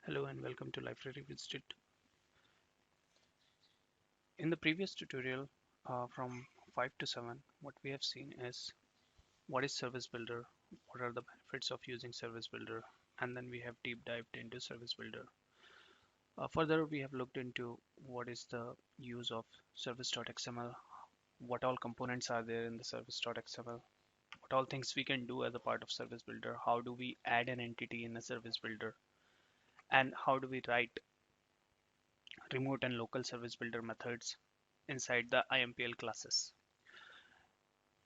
Hello and welcome to Liferay Revisited. In the previous tutorial from 5 to 7, what we have seen is what is Service Builder, what are the benefits of using Service Builder, and then we have deep dived into Service Builder. Further, we have looked into what is the use of service.xml, what all components are there in the service.xml, what all things we can do as a part of Service Builder, how do we add an entity in a Service Builder, and how do we write remote and local Service Builder methods inside the IMPL classes.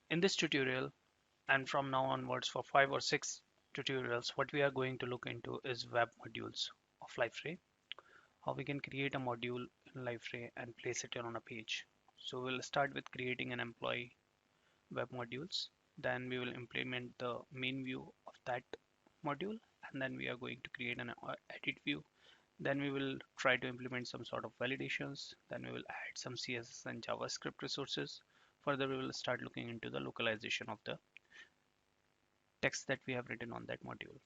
In this tutorial, and from now onwards for 5 or 6 tutorials, what we are going to look into is web modules of Liferay, how we can create a module in Liferay and place it on a page. So we'll start with creating an employee web modules, then we will implement the main view of that module, and then we are going to create an edit view. Then we will try to implement some sort of validations. Then we will add some CSS and JavaScript resources. Further, we will start looking into the localization of the text that we have written on that module.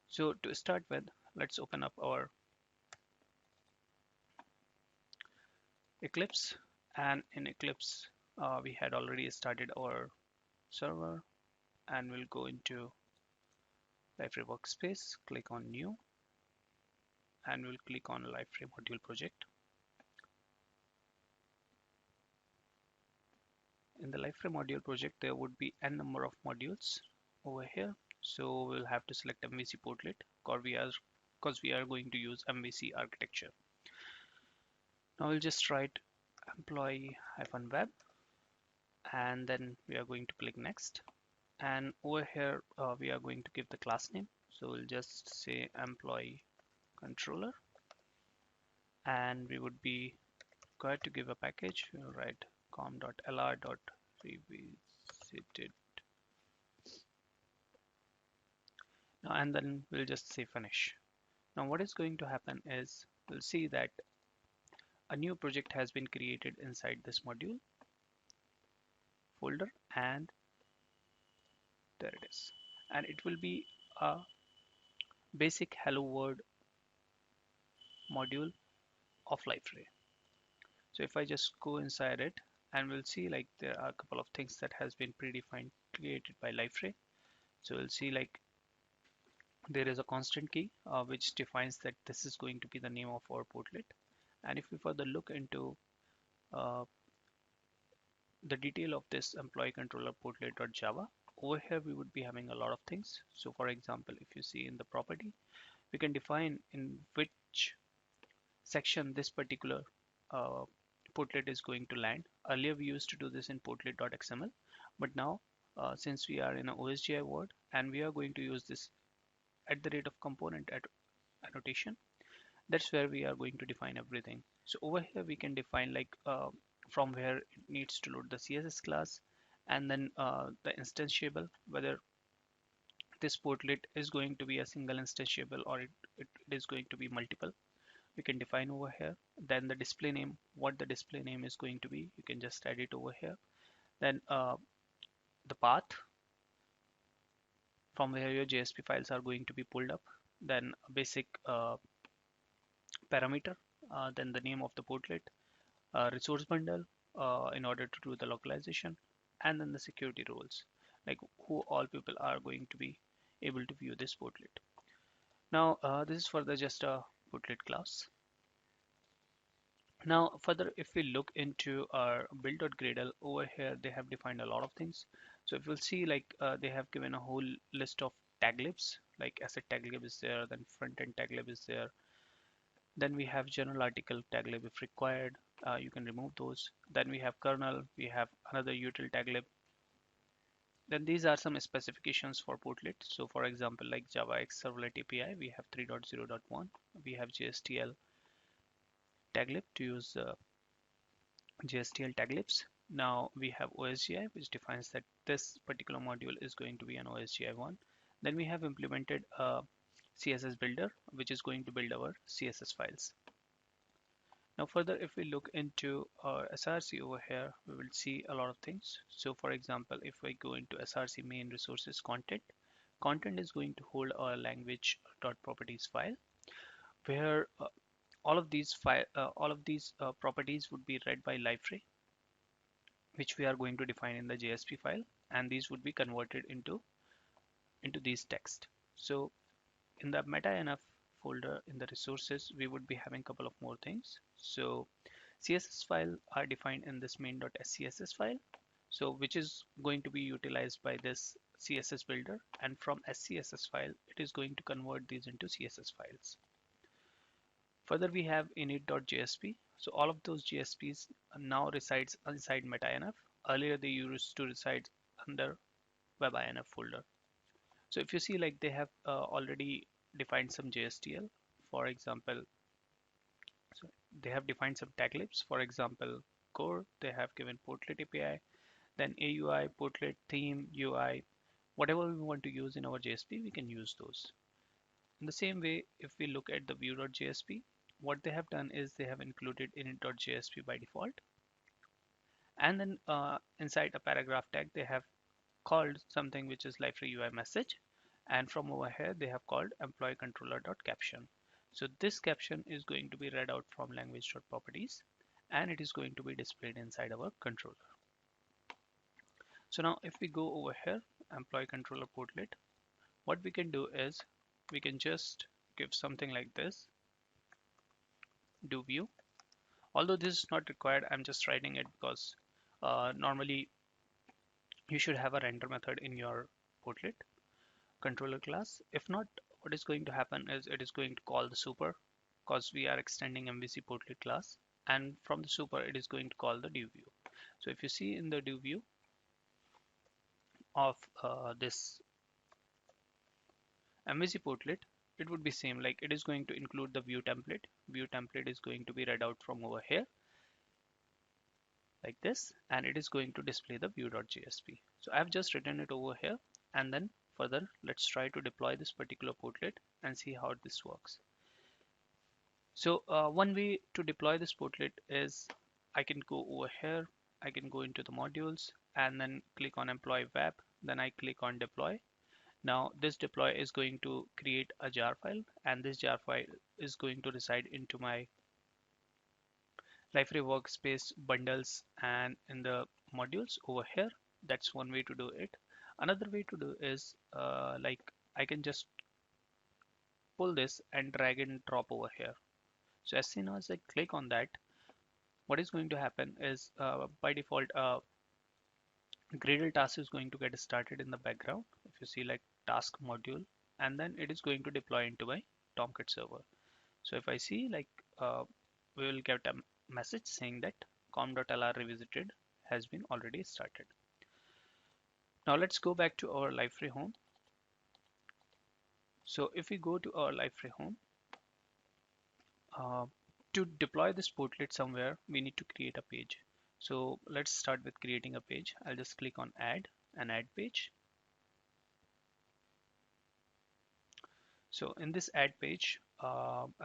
So to start with, let's open up our Eclipse. And in Eclipse, we had already started our server, and we'll go into Liferay workspace, click on new, and we'll click on Liferay module project. In the Liferay module project, there would be n number of modules over here. So we'll have to select MVC portlet because we are going to use MVC architecture. Now we'll just write employee-web, and then we are going to click next. And over here, we are going to give the class name. So we'll just say employee controller, and we would be required to give a package. We'll write com.lr.revisited. And then we'll just say finish. Now what is going to happen is we'll see that a new project has been created inside this module folder, and there it is. And it will be a basic hello world module of Liferay. So if I just go inside it, and we'll see like there are a couple of things that has been predefined created by Liferay. So we'll see like there is a constant key which defines that this is going to be the name of our portlet. And if we further look into the detail of this employee controller portlet.java, over here we would be having a lot of things. So for example, if you see in the property, we can define in which section this particular portlet is going to land. Earlier we used to do this in portlet.xml, but now since we are in a OSGI world and we are going to use this at the rate of component annotation, that's where we are going to define everything. So over here we can define like from where it needs to load the CSS class, and then the instantiable, whether this portlet is going to be a single instantiable or it is going to be multiple, we can define over here. Then the display name, what the display name is going to be, you can just add it over here. Then the path from where your JSP files are going to be pulled up, then a basic parameter, then the name of the portlet, resource bundle in order to do the localization, and then the security roles, like who all people are going to be able to view this portlet. Now this is for the just a portlet class. Now further, if we look into our build.gradle, over here they have defined a lot of things. So if we'll see like they have given a whole list of tag libs, like asset tag lib is there, then front end tag lib is there, then we have general article tag lib if required, you can remove those. Then we have kernel, we have another util tag lib. Then these are some specifications for portlet. So for example, like JavaX Servlet API, we have 3.0.1. We have JSTL tag lib to use JSTL tag libs. Now we have OSGI, which defines that this particular module is going to be an OSGI one. Then we have implemented a CSS builder, which is going to build our CSS files. Now further, if we look into our SRC over here, we will see a lot of things. So for example, if we go into SRC main resources content is going to hold our language.properties file. where all of these properties would be read by Liferay, which we are going to define in the JSP file, and these would be converted into these text. So in the meta-env folder in the resources, we would be having a couple of more things. So CSS file are defined in this main.scss file, so which is going to be utilized by this CSS builder, and from SCSS file it is going to convert these into CSS files. Further, we have init.jsp. So all of those JSPs now resides inside meta-env. Earlier they used to reside under web-inf folder. So if you see, like, they have already defined some JSTL, for example. So they have defined some tag libs, for example, core. They have given portlet API, then AUI, portlet theme, UI, whatever we want to use in our JSP, we can use those. In the same way, if we look at the view.jsp, what they have done is they have included init.jsp by default. And then inside a paragraph tag, they have called something which is Liferay UI message. And from over here, they have called employee controller.caption. So this caption is going to be read out from language.properties, and it is going to be displayed inside our controller. So now if we go over here, employee controller portlet, what we can do is we can just give something like this, do view. Although this is not required, I'm just writing it because normally you should have a render method in your portlet controller class. If not, what is going to happen is it is going to call the super, because we are extending MVC portlet class, and from the super it is going to call the do view. So if you see in the do view of this MVC portlet, it would be same, like it is going to include the view template. View template is going to be read out from over here like this, and it is going to display the view.jsp. So I've just written it over here, and then further let's try to deploy this particular portlet and see how this works. So one way to deploy this portlet is I can go over here, I can go into the modules and then click on employee web, then I click on deploy. Now this deploy is going to create a jar file, and this jar file is going to reside into my Liferay workspace bundles and in the modules over here. That's one way to do it. Another way to do is like I can just pull this and drag and drop over here. So as soon as I click on that, what is going to happen is by default Gradle task is going to get started in the background. If you see, like, task module, and then it is going to deploy into my Tomcat server. So if I see, like, we will get a message saying that com.lr revisited has been already started. Now let's go back to our Liferay home. So if we go to our Liferay home, to deploy this portlet somewhere, we need to create a page. So let's start with creating a page. I'll just click on add and add page. So in this add page,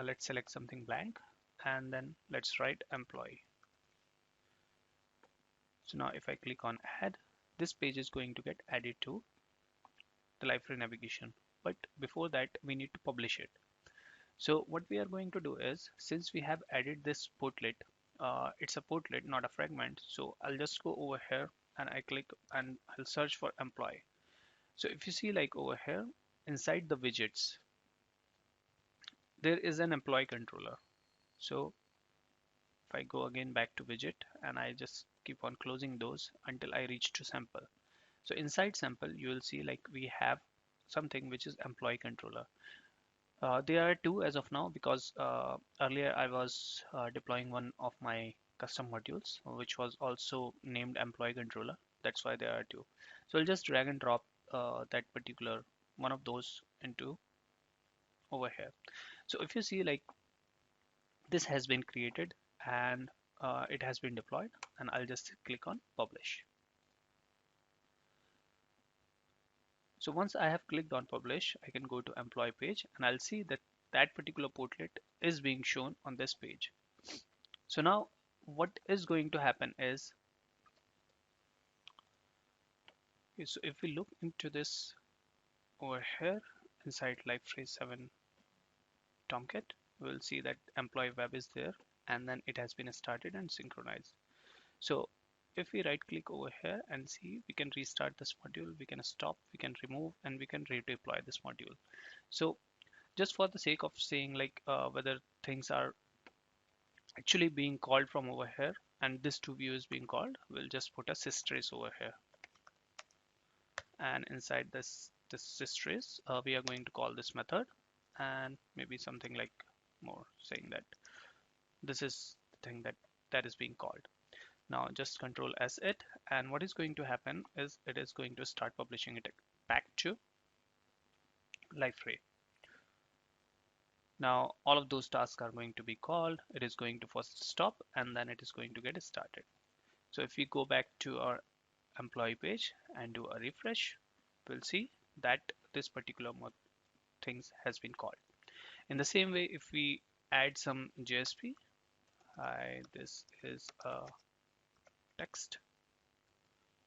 let's select something blank, and then let's write employee. So now if I click on add, this page is going to get added to the Liferay navigation. But before that, we need to publish it. So what we are going to do is, since we have added this portlet, it's a portlet, not a fragment. So I'll just go over here and I click and I'll search for employee. So if you see, like, over here inside the widgets, there is an employee controller. So if I go again back to widget and I just keep on closing those until I reach to sample. So inside sample, you will see, like, we have something which is employee controller. There are two as of now, because earlier I was deploying one of my custom modules, which was also named employee controller. That's why there are two. So I'll just drag and drop that particular one of those into over here. So if you see, like, this has been created and it has been deployed, and I'll just click on publish. So once I have clicked on publish, I can go to employee page and I'll see that that particular portlet is being shown on this page. So now what is going to happen is, okay, so if we look into this over here inside Liferay 7 Tomcat, we'll see that employee web is there, and then it has been started and synchronized. So if we right click over here and see, we can restart this module, we can stop, we can remove, and we can redeploy this module. So just for the sake of saying like whether things are actually being called from over here and this to view is being called, we'll just put a systrace over here, and inside this systrace we are going to call this method, and maybe something like more saying that this is the thing that is being called. Now just control S it, and what is going to happen is it is going to start publishing it back to Liferay. Now all of those tasks are going to be called. It is going to first stop and then it is going to get started. So if we go back to our employee page and do a refresh, we'll see that this particular things has been called. In the same way, if we add some JSP, hi, this is a text,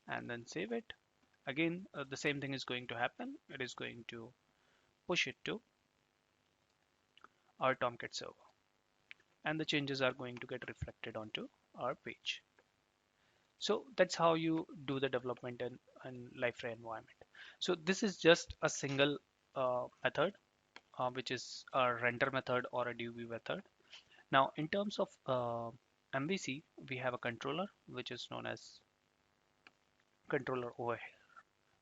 and then save it. Again, the same thing is going to happen. It is going to push it to our Tomcat server, and the changes are going to get reflected onto our page. So that's how you do the development in Liferay environment. So this is just a single method, which is a render method or a DB method. Now, in terms of MVC, we have a controller, which is known as controller over here.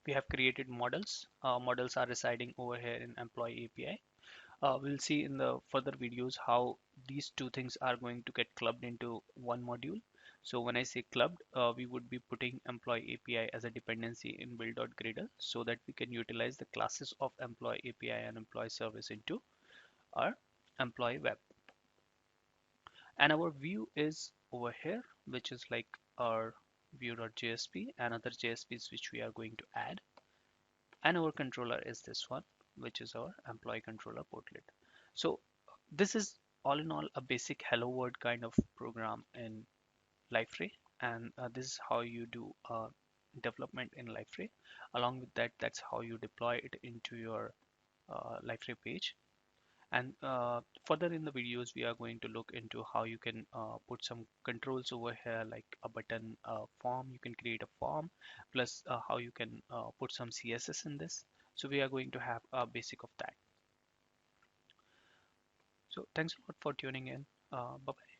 We have created models. Models are residing over here in employee API. We'll see in the further videos how these two things are going to get clubbed into one module. So when I say clubbed, we would be putting employee API as a dependency in build.gradle so that we can utilize the classes of employee API and employee service into our employee web. And our view is over here, which is like our view.jsp and other JSPs which we are going to add. And our controller is this one, which is our employee controller portlet. So this is all in all a basic hello world kind of program in Liferay, and this is how you do development in Liferay. Along with that, that's how you deploy it into your Liferay page. And further in the videos, we are going to look into how you can put some controls over here, like a button, form. You can create a form, plus how you can put some CSS in this. So we are going to have a basic of that. So thanks a lot for tuning in. Bye bye.